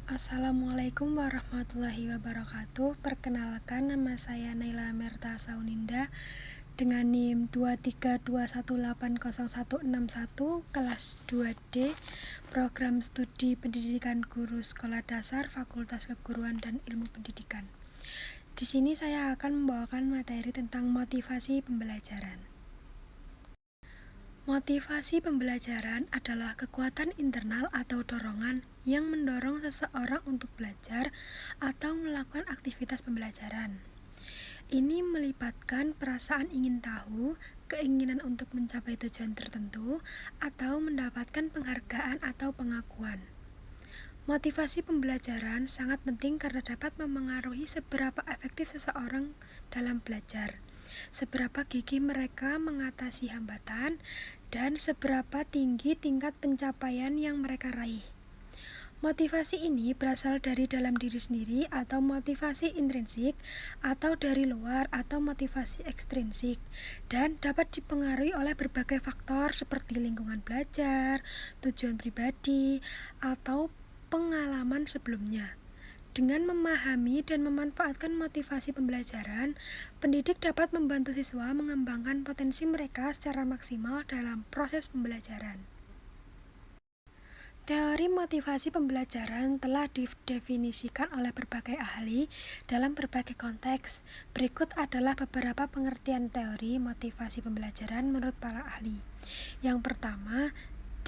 Assalamualaikum warahmatullahi wabarakatuh. Perkenalkan, nama saya Naila Merta Sauninda dengan NIM 232180161 kelas 2D Program Studi Pendidikan Guru Sekolah Dasar Fakultas Keguruan dan Ilmu Pendidikan. Di sini saya akan membawakan materi tentang motivasi pembelajaran. Motivasi pembelajaran adalah kekuatan internal atau dorongan yang mendorong seseorang untuk belajar atau melakukan aktivitas pembelajaran. Ini melibatkan perasaan ingin tahu, keinginan untuk mencapai tujuan tertentu, atau mendapatkan penghargaan atau pengakuan. Motivasi pembelajaran sangat penting karena dapat memengaruhi seberapa efektif seseorang dalam belajar, seberapa gigih mereka mengatasi hambatan, dan seberapa tinggi tingkat pencapaian yang mereka raih. Motivasi ini berasal dari dalam diri sendiri atau motivasi intrinsik, atau dari luar atau motivasi ekstrinsik, dan dapat dipengaruhi oleh berbagai faktor seperti lingkungan belajar, tujuan pribadi, atau pengalaman sebelumnya. Dengan memahami dan memanfaatkan motivasi pembelajaran, pendidik dapat membantu siswa mengembangkan potensi mereka secara maksimal dalam proses pembelajaran. Teori motivasi pembelajaran telah didefinisikan oleh berbagai ahli dalam berbagai konteks. Berikut adalah beberapa pengertian teori motivasi pembelajaran menurut para ahli. Yang pertama,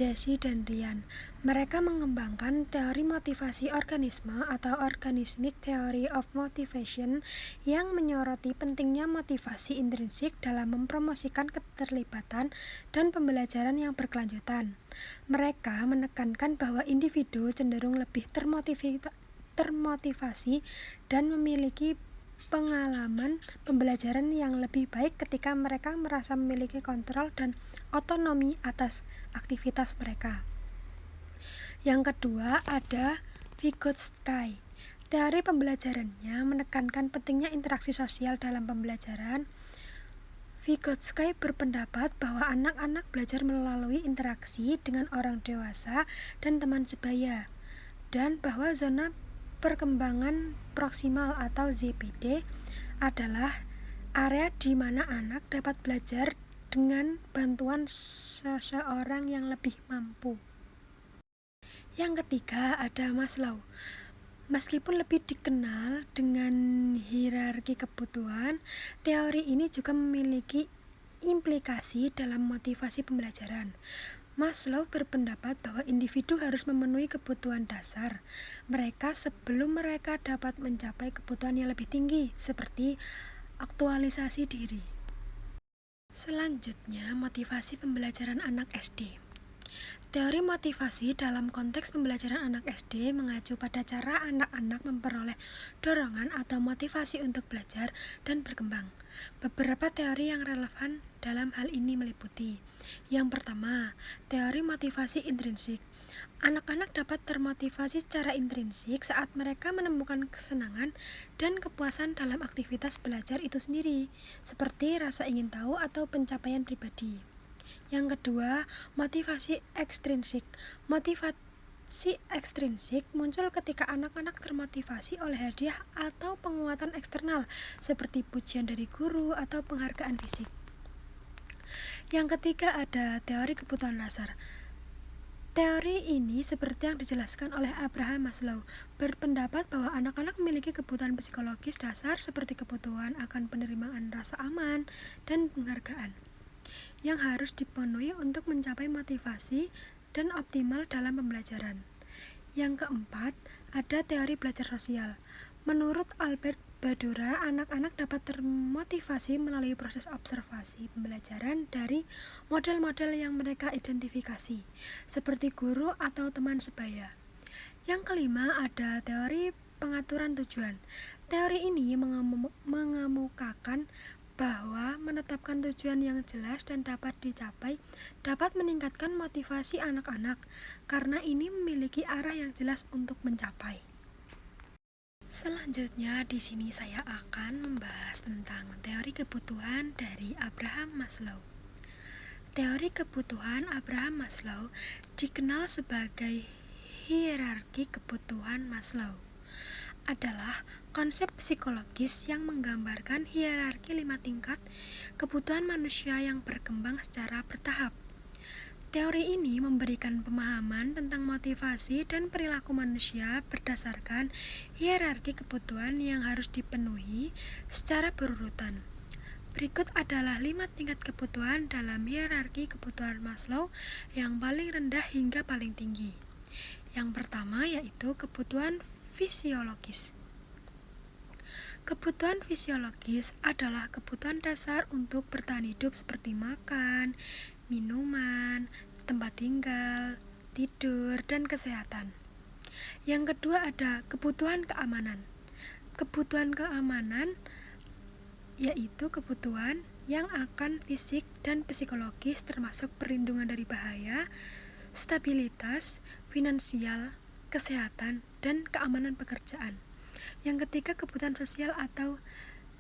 Desi dan Rian. Mereka mengembangkan teori motivasi organisme atau Organismic Theory of Motivation yang menyoroti pentingnya motivasi intrinsik dalam mempromosikan keterlibatan dan pembelajaran yang berkelanjutan. Mereka menekankan bahwa individu cenderung lebih termotivasi dan memiliki pengalaman pembelajaran yang lebih baik ketika mereka merasa memiliki kontrol dan otonomi atas aktivitas mereka. Yang kedua ada Vygotsky. Teori pembelajarannya menekankan pentingnya interaksi sosial dalam pembelajaran. Vygotsky berpendapat bahwa anak-anak belajar melalui interaksi dengan orang dewasa dan teman sebaya, dan bahwa zona perkembangan proksimal atau ZPD adalah area di mana anak dapat belajar dengan bantuan seseorang yang lebih mampu. Yang ketiga ada Maslow. Meskipun lebih dikenal dengan hierarki kebutuhan, teori ini juga memiliki implikasi dalam motivasi pembelajaran. Maslow berpendapat bahwa individu harus memenuhi kebutuhan dasar mereka sebelum mereka dapat mencapai kebutuhan yang lebih tinggi, seperti aktualisasi diri. Selanjutnya, motivasi pembelajaran anak SD. Teori motivasi dalam konteks pembelajaran anak SD mengacu pada cara anak-anak memperoleh dorongan atau motivasi untuk belajar dan berkembang. Beberapa teori yang relevan dalam hal ini meliputi: yang pertama, teori motivasi intrinsik. Anak-anak dapat termotivasi secara intrinsik saat mereka menemukan kesenangan dan kepuasan dalam aktivitas belajar itu sendiri, seperti rasa ingin tahu atau pencapaian pribadi. Yang kedua, motivasi ekstrinsik. Motivasi ekstrinsik muncul ketika anak-anak termotivasi oleh hadiah atau penguatan eksternal, seperti pujian dari guru atau penghargaan fisik. Yang ketiga ada teori kebutuhan dasar. Teori ini, seperti yang dijelaskan oleh Abraham Maslow, berpendapat bahwa anak-anak memiliki kebutuhan psikologis dasar seperti kebutuhan akan penerimaan rasa aman dan penghargaan yang harus dipenuhi untuk mencapai motivasi dan optimal dalam pembelajaran. Yang keempat, ada teori belajar sosial. Menurut Albert Bandura, anak-anak dapat termotivasi melalui proses observasi pembelajaran dari model-model yang mereka identifikasi, seperti guru atau teman sebaya. Yang kelima, ada teori pengaturan tujuan. Teori ini mengemukakan bahwa menetapkan tujuan yang jelas dan dapat dicapai dapat meningkatkan motivasi anak-anak karena ini memiliki arah yang jelas untuk mencapai. Selanjutnya di sini saya akan membahas tentang teori kebutuhan dari Abraham Maslow. Teori kebutuhan Abraham Maslow dikenal sebagai hierarki kebutuhan Maslow adalah konsep psikologis yang menggambarkan hierarki 5 tingkat kebutuhan manusia yang berkembang secara bertahap. Teori ini memberikan pemahaman tentang motivasi dan perilaku manusia berdasarkan hierarki kebutuhan yang harus dipenuhi secara berurutan. Berikut adalah 5 tingkat kebutuhan dalam hierarki kebutuhan Maslow yang paling rendah hingga paling tinggi. Yang pertama yaitu kebutuhan fisiologis. Kebutuhan fisiologis adalah kebutuhan dasar untuk bertahan hidup seperti makan, minuman, tempat tinggal, tidur, dan kesehatan. Yang kedua ada kebutuhan keamanan. Kebutuhan keamanan yaitu kebutuhan yang akan fisik dan psikologis termasuk perlindungan dari bahaya, stabilitas, finansial, kesehatan, dan keamanan pekerjaan. Yang ketiga kebutuhan sosial atau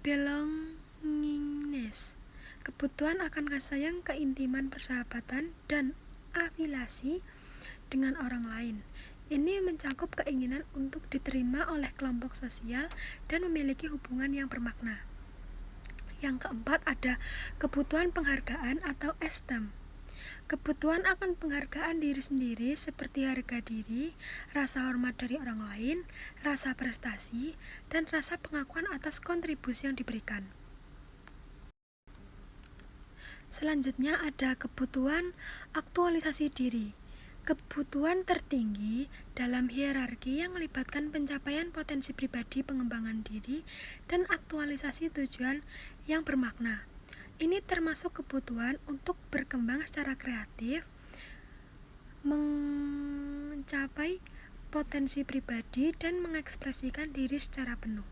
belongingness. Kebutuhan akan kasih sayang, keintiman, persahabatan, dan afiliasi dengan orang lain. Ini mencakup keinginan untuk diterima oleh kelompok sosial dan memiliki hubungan yang bermakna. Yang keempat ada kebutuhan penghargaan atau esteem. Kebutuhan akan penghargaan diri sendiri seperti harga diri, rasa hormat dari orang lain, rasa prestasi, dan rasa pengakuan atas kontribusi yang diberikan. Selanjutnya ada kebutuhan aktualisasi diri. Kebutuhan tertinggi dalam hierarki yang melibatkan pencapaian potensi pribadi, pengembangan diri, dan aktualisasi tujuan yang bermakna. Ini termasuk kebutuhan untuk berkembang secara kreatif, mencapai potensi pribadi, dan mengekspresikan diri secara penuh.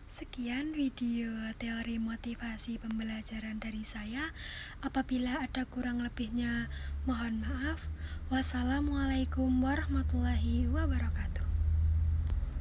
Sekian video teori motivasi pembelajaran dari saya. Apabila ada kurang lebihnya, mohon maaf. Wassalamualaikum warahmatullahi wabarakatuh.